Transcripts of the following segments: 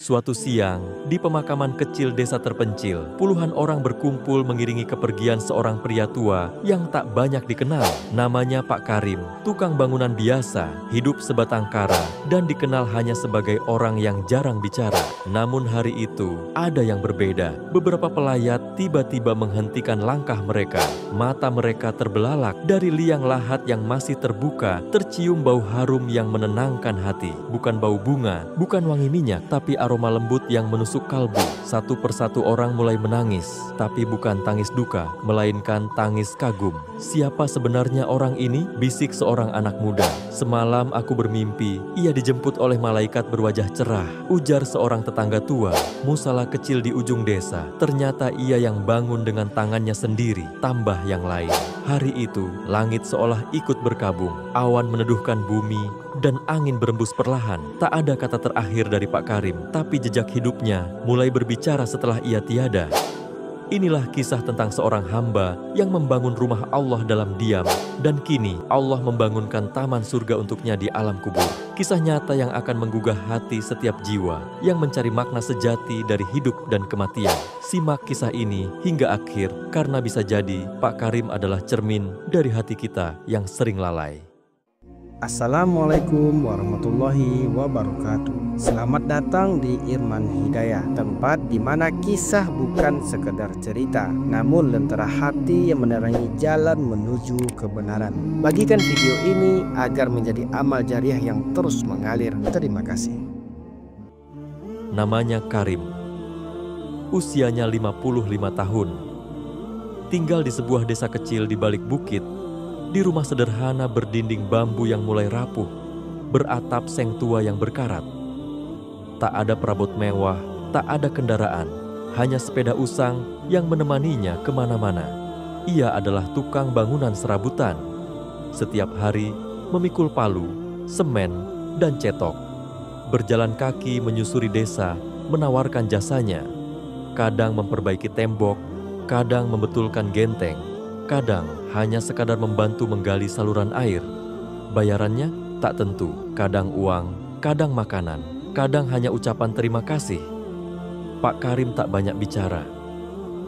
Suatu siang, di pemakaman kecil desa terpencil, puluhan orang berkumpul mengiringi kepergian seorang pria tua yang tak banyak dikenal. Namanya Pak Karim, tukang bangunan biasa, hidup sebatang kara, dan dikenal hanya sebagai orang yang jarang bicara. Namun hari itu, ada yang berbeda. Beberapa pelayat tiba-tiba menghentikan langkah mereka. Mata mereka terbelalak. Dari liang lahat yang masih terbuka, tercium bau harum yang menenangkan hati. Bukan bau bunga, bukan wangi minyak, tapi aroma lembut yang menusuk kalbu. Satu persatu orang mulai menangis, tapi bukan tangis duka, melainkan tangis kagum. Siapa sebenarnya orang ini? Bisik seorang anak muda. Semalam aku bermimpi, ia dijemput oleh malaikat berwajah cerah. Ujar seorang tetangga tua, musala kecil di ujung desa. Ternyata ia yang bangun dengan tangannya sendiri, tambah yang lain. Hari itu, langit seolah ikut berkabung. Awan meneduhkan bumi, dan angin berembus perlahan. Tak ada kata terakhir dari Pak Karim, tapi jejak hidupnya mulai berbicara setelah ia tiada. Inilah kisah tentang seorang hamba yang membangun rumah Allah dalam diam, dan kini Allah membangunkan taman surga untuknya di alam kubur. Kisah nyata yang akan menggugah hati setiap jiwa yang mencari makna sejati dari hidup dan kematian. Simak kisah ini hingga akhir, karena bisa jadi Pak Karim adalah cermin dari hati kita yang sering lalai. Assalamualaikum warahmatullahi wabarakatuh. Selamat datang di Irman Hidayah, tempat di mana kisah bukan sekedar cerita, namun lentera hati yang menerangi jalan menuju kebenaran. Bagikan video ini agar menjadi amal jariah yang terus mengalir. Terima kasih. Namanya Karim. Usianya 55 tahun. Tinggal di sebuah desa kecil di balik bukit. Di rumah sederhana berdinding bambu yang mulai rapuh, beratap seng tua yang berkarat. Tak ada perabot mewah, tak ada kendaraan, hanya sepeda usang yang menemaninya kemana-mana. Ia adalah tukang bangunan serabutan. Setiap hari memikul palu, semen, dan cetok. Berjalan kaki menyusuri desa, menawarkan jasanya. Kadang memperbaiki tembok, kadang membetulkan genteng, kadang hanya sekadar membantu menggali saluran air. Bayarannya tak tentu, kadang uang, kadang makanan, kadang hanya ucapan terima kasih. Pak Karim tak banyak bicara.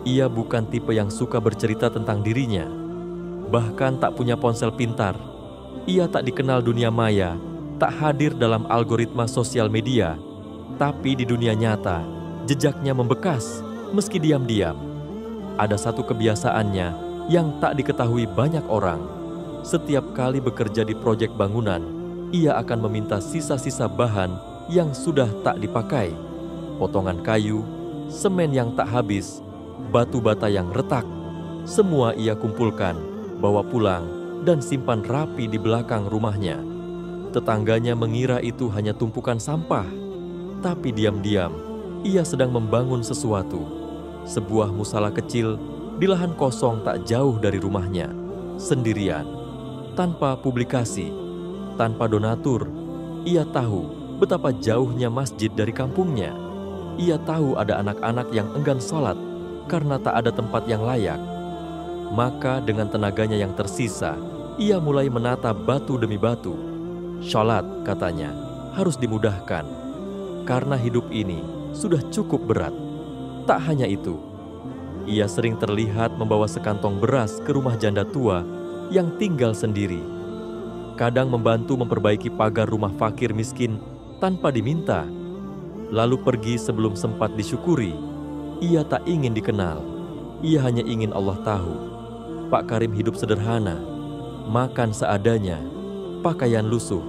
Ia bukan tipe yang suka bercerita tentang dirinya. Bahkan tak punya ponsel pintar. Ia tak dikenal dunia maya, tak hadir dalam algoritma sosial media. Tapi di dunia nyata, jejaknya membekas meski diam-diam. Ada satu kebiasaannya yang tak diketahui banyak orang. Setiap kali bekerja di proyek bangunan, ia akan meminta sisa-sisa bahan yang sudah tak dipakai. Potongan kayu, semen yang tak habis, batu bata yang retak. Semua ia kumpulkan, bawa pulang, dan simpan rapi di belakang rumahnya. Tetangganya mengira itu hanya tumpukan sampah. Tapi diam-diam, ia sedang membangun sesuatu. Sebuah musala kecil di lahan kosong tak jauh dari rumahnya, sendirian, tanpa publikasi, tanpa donatur. Ia tahu betapa jauhnya masjid dari kampungnya. Ia tahu ada anak-anak yang enggan sholat karena tak ada tempat yang layak. Maka dengan tenaganya yang tersisa, ia mulai menata batu demi batu. Sholat, katanya, harus dimudahkan, karena hidup ini sudah cukup berat. Tak hanya itu, ia sering terlihat membawa sekantong beras ke rumah janda tua yang tinggal sendiri. Kadang membantu memperbaiki pagar rumah fakir miskin tanpa diminta. Lalu pergi sebelum sempat disyukuri. Ia tak ingin dikenal. Ia hanya ingin Allah tahu. Pak Karim hidup sederhana, makan seadanya, pakaian lusuh,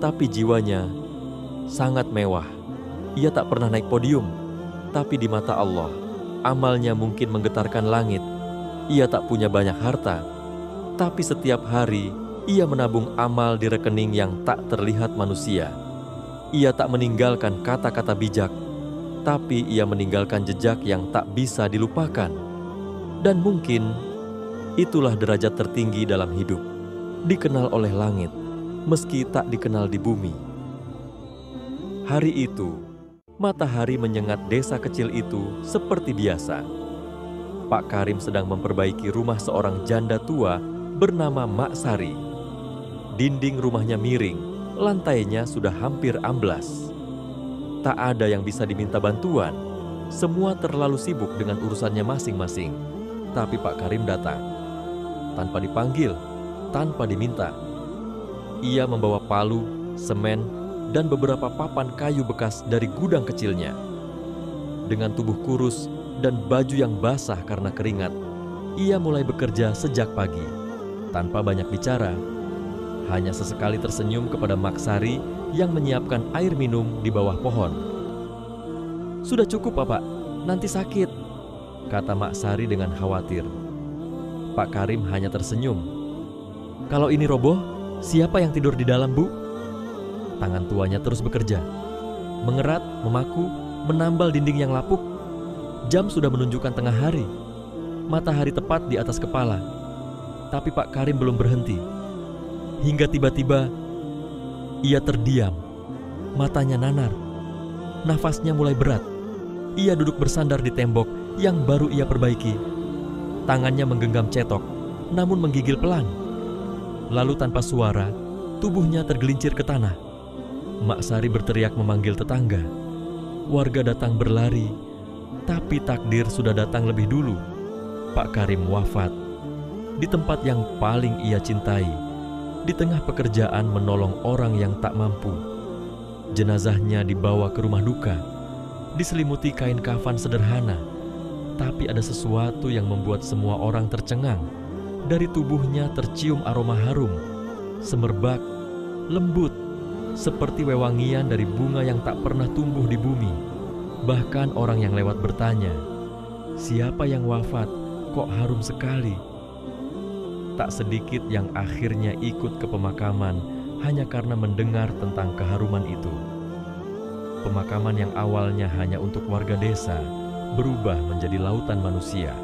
tapi jiwanya sangat mewah. Ia tak pernah naik podium, tapi di mata Allah, amalnya mungkin menggetarkan langit. Ia tak punya banyak harta, tapi setiap hari ia menabung amal di rekening yang tak terlihat manusia. Ia tak meninggalkan kata-kata bijak, tapi ia meninggalkan jejak yang tak bisa dilupakan. Dan mungkin itulah derajat tertinggi dalam hidup, dikenal oleh langit, meski tak dikenal di bumi. Hari itu, matahari menyengat desa kecil itu seperti biasa. Pak Karim sedang memperbaiki rumah seorang janda tua bernama Mak Sari. Dinding rumahnya miring, lantainya sudah hampir amblas. Tak ada yang bisa diminta bantuan. Semua terlalu sibuk dengan urusannya masing-masing. Tapi Pak Karim datang. Tanpa dipanggil, tanpa diminta. Ia membawa palu, semen, dan beberapa papan kayu bekas dari gudang kecilnya. Dengan tubuh kurus dan baju yang basah karena keringat, ia mulai bekerja sejak pagi. Tanpa banyak bicara, hanya sesekali tersenyum kepada Mak Sari yang menyiapkan air minum di bawah pohon. "Sudah cukup, Bapak, nanti sakit," kata Mak Sari dengan khawatir. Pak Karim hanya tersenyum. "Kalau ini roboh, siapa yang tidur di dalam, Bu?" Tangan tuanya terus bekerja, mengerat, memaku, menambal dinding yang lapuk. Jam sudah menunjukkan tengah hari. Matahari tepat di atas kepala. Tapi Pak Karim belum berhenti. Hingga tiba-tiba ia terdiam. Matanya nanar. Nafasnya mulai berat. Ia duduk bersandar di tembok yang baru ia perbaiki. Tangannya menggenggam cetok, namun menggigil pelan. Lalu tanpa suara, tubuhnya tergelincir ke tanah. Mak Sari berteriak memanggil tetangga. Warga datang berlari, tapi takdir sudah datang lebih dulu. Pak Karim wafat di tempat yang paling ia cintai, di tengah pekerjaan menolong orang yang tak mampu. Jenazahnya dibawa ke rumah duka, diselimuti kain kafan sederhana, tapi ada sesuatu yang membuat semua orang tercengang. Dari tubuhnya tercium aroma harum, semerbak, lembut, seperti wewangian dari bunga yang tak pernah tumbuh di bumi. Bahkan orang yang lewat bertanya, "Siapa yang wafat? Kok harum sekali?" Tak sedikit yang akhirnya ikut ke pemakaman hanya karena mendengar tentang keharuman itu. Pemakaman yang awalnya hanya untuk warga desa berubah menjadi lautan manusia.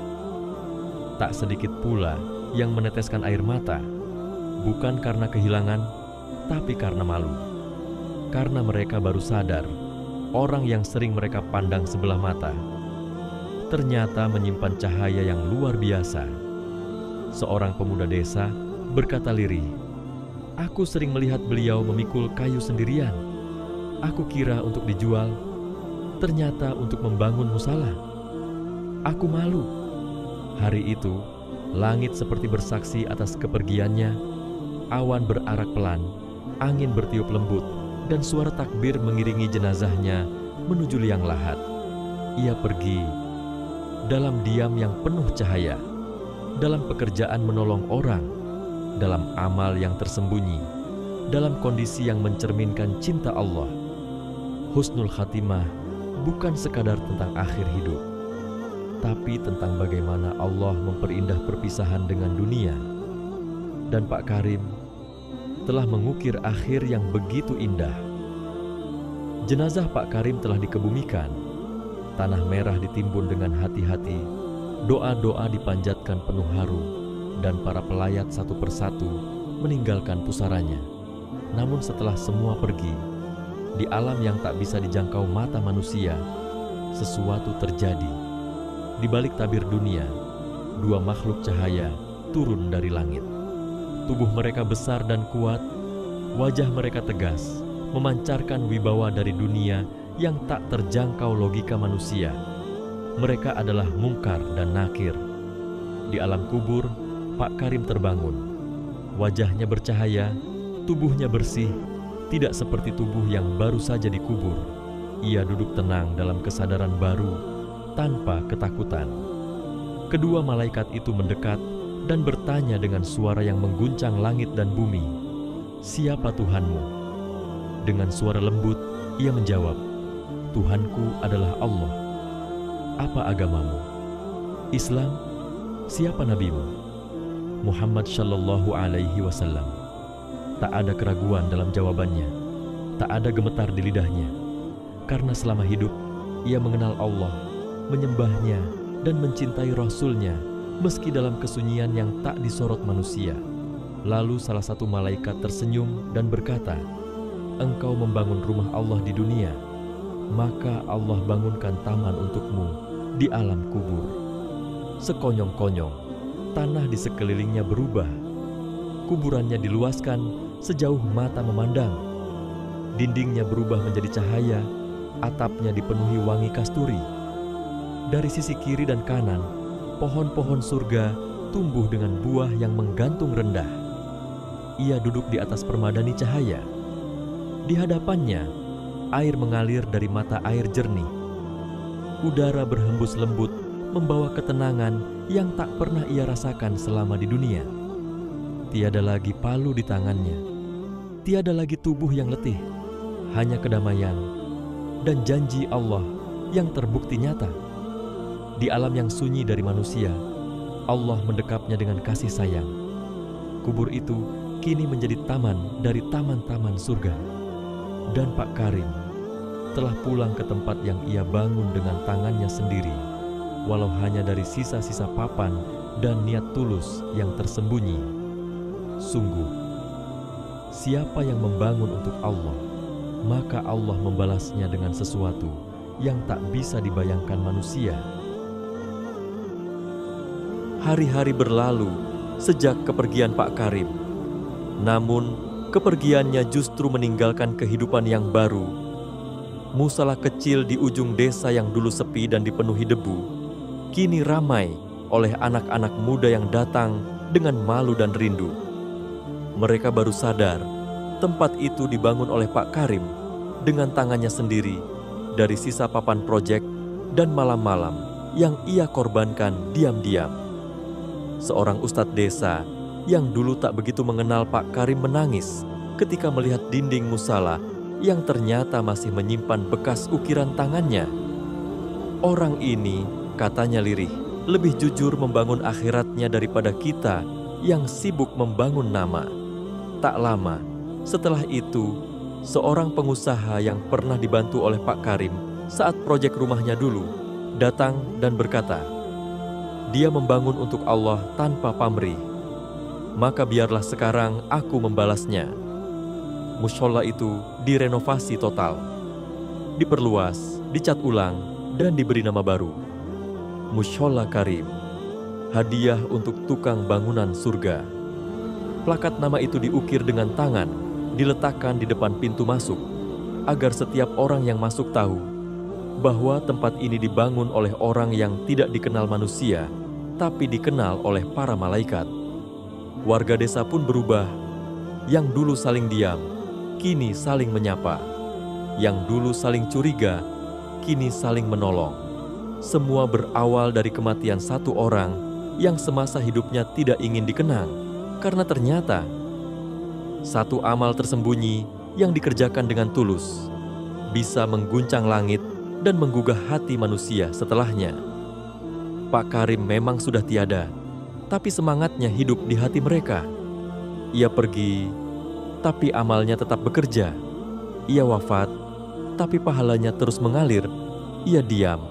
Tak sedikit pula yang meneteskan air mata, bukan karena kehilangan, tapi karena malu. Karena mereka baru sadar, orang yang sering mereka pandang sebelah mata ternyata menyimpan cahaya yang luar biasa. Seorang pemuda desa berkata lirih, "Aku sering melihat beliau memikul kayu sendirian. Aku kira untuk dijual, ternyata untuk membangun musala. Aku malu." Hari itu, langit seperti bersaksi atas kepergiannya. Awan berarak pelan, angin bertiup lembut, dan suara takbir mengiringi jenazahnya menuju liang lahat. Ia pergi dalam diam yang penuh cahaya, dalam pekerjaan menolong orang, dalam amal yang tersembunyi, dalam kondisi yang mencerminkan cinta Allah. Husnul khatimah bukan sekadar tentang akhir hidup, tapi tentang bagaimana Allah memperindah perpisahan dengan dunia. Dan Pak Karim telah mengukir akhir yang begitu indah. Jenazah Pak Karim telah dikebumikan, tanah merah ditimbun dengan hati-hati, doa-doa dipanjatkan penuh haru, dan para pelayat satu persatu meninggalkan pusaranya. Namun setelah semua pergi, di alam yang tak bisa dijangkau mata manusia, sesuatu terjadi. Di balik tabir dunia, dua makhluk cahaya turun dari langit. Tubuh mereka besar dan kuat, wajah mereka tegas, memancarkan wibawa dari dunia yang tak terjangkau logika manusia. Mereka adalah Mungkar dan Nakir. Di alam kubur, Pak Karim terbangun. Wajahnya bercahaya, tubuhnya bersih, tidak seperti tubuh yang baru saja dikubur. Ia duduk tenang dalam kesadaran baru, tanpa ketakutan. Kedua malaikat itu mendekat dan bertanya dengan suara yang mengguncang langit dan bumi, "Siapa Tuhanmu?" Dengan suara lembut, ia menjawab, "Tuhanku adalah Allah." "Apa agamamu?" "Islam." "Siapa nabimu?" "Muhammad Shallallahu Alaihi Wasallam." Tak ada keraguan dalam jawabannya, tak ada gemetar di lidahnya, karena selama hidup ia mengenal Allah, menyembahnya, dan mencintai Rasul-Nya, meski dalam kesunyian yang tak disorot manusia. Lalu salah satu malaikat tersenyum dan berkata, "Engkau membangun rumah Allah di dunia, maka Allah bangunkan taman untukmu di alam kubur." Sekonyong-konyong, tanah di sekelilingnya berubah. Kuburannya diluaskan sejauh mata memandang. Dindingnya berubah menjadi cahaya, Atapnya dipenuhi wangi kasturi. Dari sisi kiri dan kanan, pohon-pohon surga tumbuh dengan buah yang menggantung rendah. Ia duduk di atas permadani cahaya. Di hadapannya, air mengalir dari mata air jernih. Udara berhembus lembut, membawa ketenangan yang tak pernah ia rasakan selama di dunia. Tiada lagi palu di tangannya, tiada lagi tubuh yang letih, hanya kedamaian dan janji Allah yang terbukti nyata. Di alam yang sunyi dari manusia, Allah mendekapnya dengan kasih sayang. Kubur itu kini menjadi taman dari taman-taman surga. Dan Pak Karim telah pulang ke tempat yang ia bangun dengan tangannya sendiri, walau hanya dari sisa-sisa papan dan niat tulus yang tersembunyi. Sungguh, siapa yang membangun untuk Allah, maka Allah membalasnya dengan sesuatu yang tak bisa dibayangkan manusia. Hari-hari berlalu sejak kepergian Pak Karim. Namun, kepergiannya justru meninggalkan kehidupan yang baru. Musala kecil di ujung desa yang dulu sepi dan dipenuhi debu, kini ramai oleh anak-anak muda yang datang dengan malu dan rindu. Mereka baru sadar tempat itu dibangun oleh Pak Karim dengan tangannya sendiri dari sisa papan proyek dan malam-malam yang ia korbankan diam-diam. Seorang ustadz desa yang dulu tak begitu mengenal Pak Karim menangis ketika melihat dinding musala yang ternyata masih menyimpan bekas ukiran tangannya. Orang ini, katanya lirih, lebih jujur membangun akhiratnya daripada kita yang sibuk membangun nama. Tak lama setelah itu, seorang pengusaha yang pernah dibantu oleh Pak Karim saat proyek rumahnya dulu datang dan berkata, dia membangun untuk Allah tanpa pamrih. Maka biarlah sekarang aku membalasnya. Mushola itu direnovasi total, diperluas, dicat ulang, dan diberi nama baru. Mushola Karim, hadiah untuk tukang bangunan surga. Plakat nama itu diukir dengan tangan, diletakkan di depan pintu masuk, agar setiap orang yang masuk tahu bahwa tempat ini dibangun oleh orang yang tidak dikenal manusia, tapi dikenal oleh para malaikat. Warga desa pun berubah. Yang dulu saling diam, kini saling menyapa. Yang dulu saling curiga, kini saling menolong. Semua berawal dari kematian satu orang yang semasa hidupnya tidak ingin dikenang, karena ternyata satu amal tersembunyi yang dikerjakan dengan tulus bisa mengguncang langit dan menggugah hati manusia setelahnya. Pak Karim memang sudah tiada, tapi semangatnya hidup di hati mereka. Ia pergi, tapi amalnya tetap bekerja. Ia wafat, tapi pahalanya terus mengalir. Ia diam,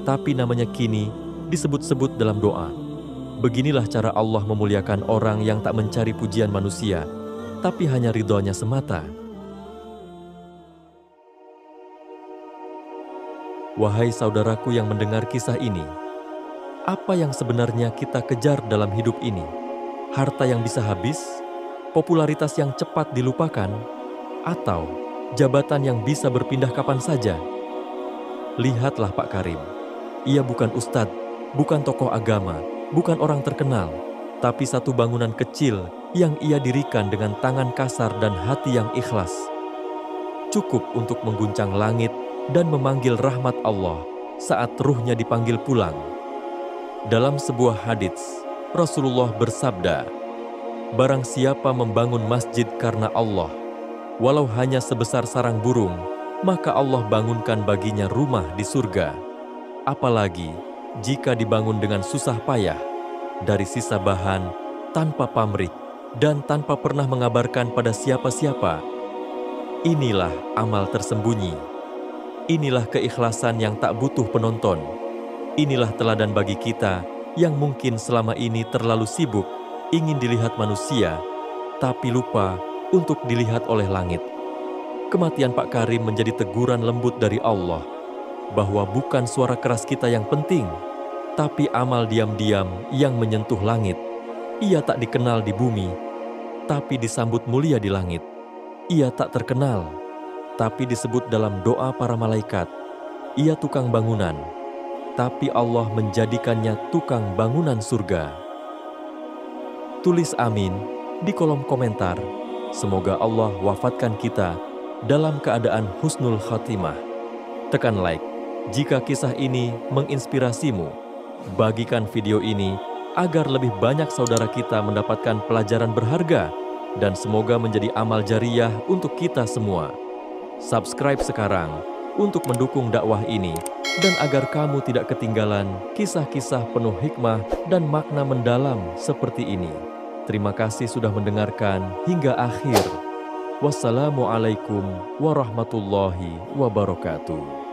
tapi namanya kini disebut-sebut dalam doa. Beginilah cara Allah memuliakan orang yang tak mencari pujian manusia, tapi hanya ridhonya semata. Wahai saudaraku yang mendengar kisah ini, apa yang sebenarnya kita kejar dalam hidup ini? Harta yang bisa habis? Popularitas yang cepat dilupakan? Atau jabatan yang bisa berpindah kapan saja? Lihatlah Pak Karim. Ia bukan ustadz, bukan tokoh agama, bukan orang terkenal, tapi satu bangunan kecil yang ia dirikan dengan tangan kasar dan hati yang ikhlas. Cukup untuk mengguncang langit dan memanggil rahmat Allah saat ruhnya dipanggil pulang. Dalam sebuah hadits, Rasulullah bersabda, barang siapa membangun masjid karena Allah, walau hanya sebesar sarang burung, maka Allah bangunkan baginya rumah di surga. Apalagi jika dibangun dengan susah payah, dari sisa bahan, tanpa pamrih, dan tanpa pernah mengabarkan pada siapa-siapa. Inilah amal tersembunyi. Inilah keikhlasan yang tak butuh penonton. Inilah teladan bagi kita yang mungkin selama ini terlalu sibuk ingin dilihat manusia, tapi lupa untuk dilihat oleh langit. Kematian Pak Karim menjadi teguran lembut dari Allah, bahwa bukan suara keras kita yang penting, tapi amal diam-diam yang menyentuh langit. Ia tak dikenal di bumi, tapi disambut mulia di langit. Ia tak terkenal, tapi disebut dalam doa para malaikat. Ia tukang bangunan, tapi Allah menjadikannya tukang bangunan surga. Tulis amin di kolom komentar. Semoga Allah wafatkan kita dalam keadaan husnul khatimah. Tekan like jika kisah ini menginspirasimu. Bagikan video ini agar lebih banyak saudara kita mendapatkan pelajaran berharga dan semoga menjadi amal jariyah untuk kita semua. Subscribe sekarang untuk mendukung dakwah ini dan agar kamu tidak ketinggalan kisah-kisah penuh hikmah dan makna mendalam seperti ini. Terima kasih sudah mendengarkan hingga akhir. Wassalamualaikum warahmatullahi wabarakatuh.